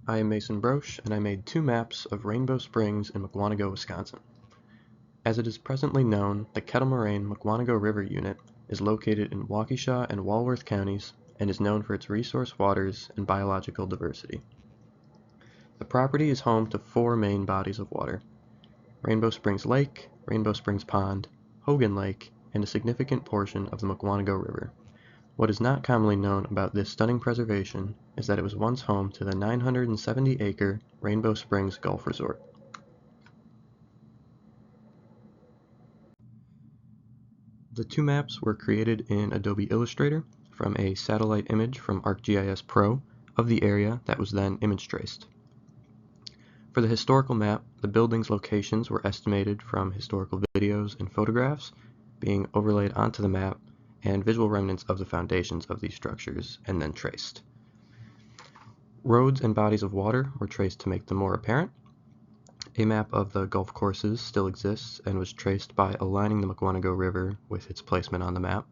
I am Mason Broche, and I made two maps of Rainbow Springs in Mukwonago, Wisconsin. As it is presently known, the Kettle Moraine Mukwonago River Unit is located in Waukesha and Walworth counties and is known for its resource waters and biological diversity. The property is home to four main bodies of water: Rainbow Springs Lake, Rainbow Springs Pond, Hogan Lake, and a significant portion of the Mukwonago River. What is not commonly known about this stunning preservation is that it was once home to the 970-acre Rainbow Springs Golf Resort. The two maps were created in Adobe Illustrator from a satellite image from ArcGIS Pro of the area that was then image traced. For the historical map, the buildings' locations were estimated from historical videos and photographs being overlaid onto the map and visual remnants of the foundations of these structures, and then traced. Roads and bodies of water were traced to make them more apparent. A map of the golf courses still exists and was traced by aligning the Mukwonago River with its placement on the map.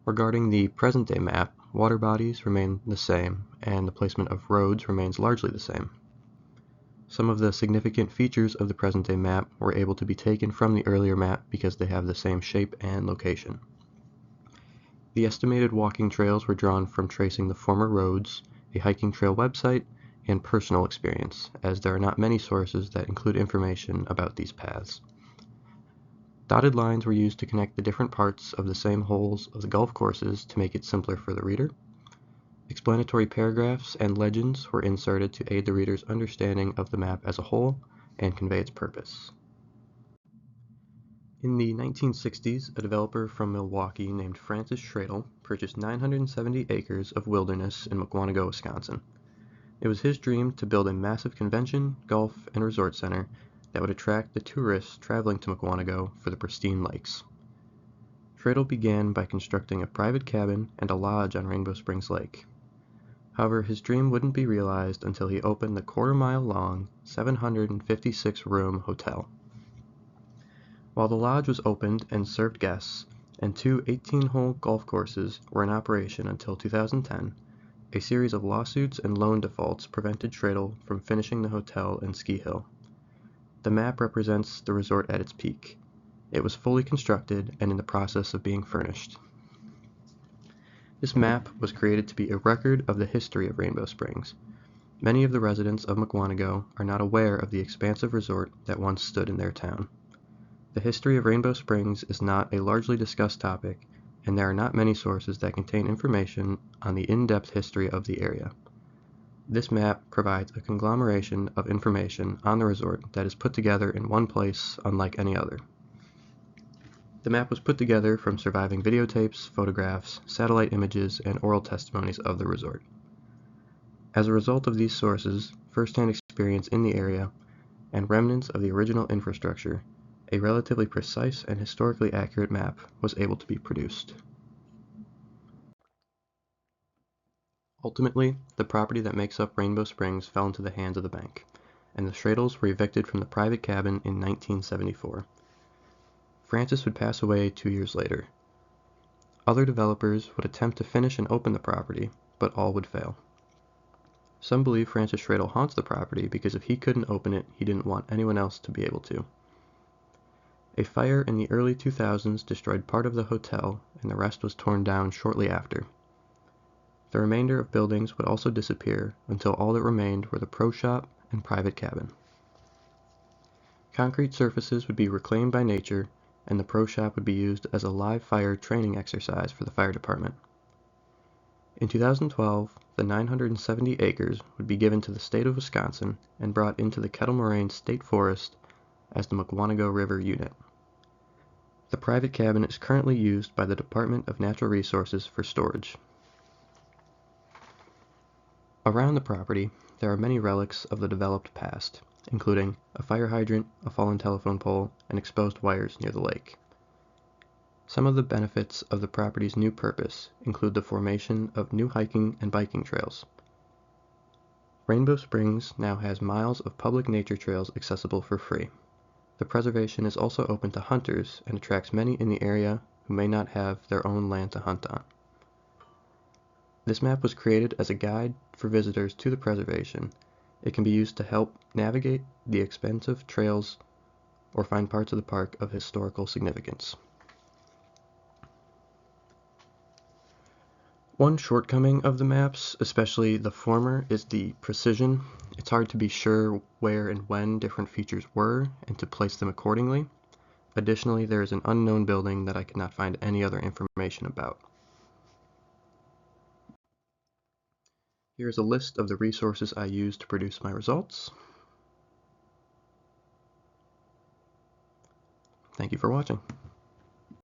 Regarding the present-day map, water bodies remain the same, and the placement of roads remains largely the same. Some of the significant features of the present-day map were able to be taken from the earlier map because they have the same shape and location. The estimated walking trails were drawn from tracing the former roads, a hiking trail website, and personal experience, as there are not many sources that include information about these paths. Dotted lines were used to connect the different parts of the same holes of the golf courses to make it simpler for the reader. Explanatory paragraphs and legends were inserted to aid the reader's understanding of the map as a whole and convey its purpose. In the 1960s, a developer from Milwaukee named Francis Schradel purchased 970 acres of wilderness in Mukwonago, Wisconsin. It was his dream to build a massive convention, golf, and resort center that would attract the tourists traveling to Mukwonago for the pristine lakes. Schradel began by constructing a private cabin and a lodge on Rainbow Springs Lake. However, his dream wouldn't be realized until he opened the quarter-mile-long, 756-room hotel. While the lodge was opened and served guests, and two 18-hole golf courses were in operation until 2010, a series of lawsuits and loan defaults prevented Schradel from finishing the hotel in Ski Hill. The map represents the resort at its peak. It was fully constructed and in the process of being furnished. This map was created to be a record of the history of Rainbow Springs. Many of the residents of Mukwonago are not aware of the expansive resort that once stood in their town. The history of Rainbow Springs is not a largely discussed topic, and there are not many sources that contain information on the in-depth history of the area. This map provides a conglomeration of information on the resort that is put together in one place unlike any other. The map was put together from surviving videotapes, photographs, satellite images, and oral testimonies of the resort. As a result of these sources, first-hand experience in the area, and remnants of the original infrastructure, a relatively precise and historically accurate map was able to be produced. Ultimately, the property that makes up Rainbow Springs fell into the hands of the bank, and the Schradels were evicted from the private cabin in 1974. Francis would pass away 2 years later. Other developers would attempt to finish and open the property, but all would fail. Some believe Francis Schradel haunts the property because if he couldn't open it, he didn't want anyone else to be able to. A fire in the early 2000s destroyed part of the hotel, and the rest was torn down shortly after. The remainder of buildings would also disappear until all that remained were the pro shop and private cabin. Concrete surfaces would be reclaimed by nature, and the pro shop would be used as a live fire training exercise for the fire department. In 2012, the 970 acres would be given to the state of Wisconsin and brought into the Kettle Moraine State Forest as the Mukwonago River Unit. The private cabin is currently used by the Department of Natural Resources for storage. Around the property, there are many relics of the developed past, including a fire hydrant, a fallen telephone pole, and exposed wires near the lake. Some of the benefits of the property's new purpose include the formation of new hiking and biking trails. Rainbow Springs now has miles of public nature trails accessible for free. The preservation is also open to hunters and attracts many in the area who may not have their own land to hunt on. This map was created as a guide for visitors to the preservation. It can be used to help navigate the expansive trails or find parts of the park of historical significance. One shortcoming of the maps, especially the former, is the precision. It's hard to be sure where and when different features were and to place them accordingly. Additionally, there is an unknown building that I could not find any other information about. Here's a list of the resources I used to produce my results. Thank you for watching.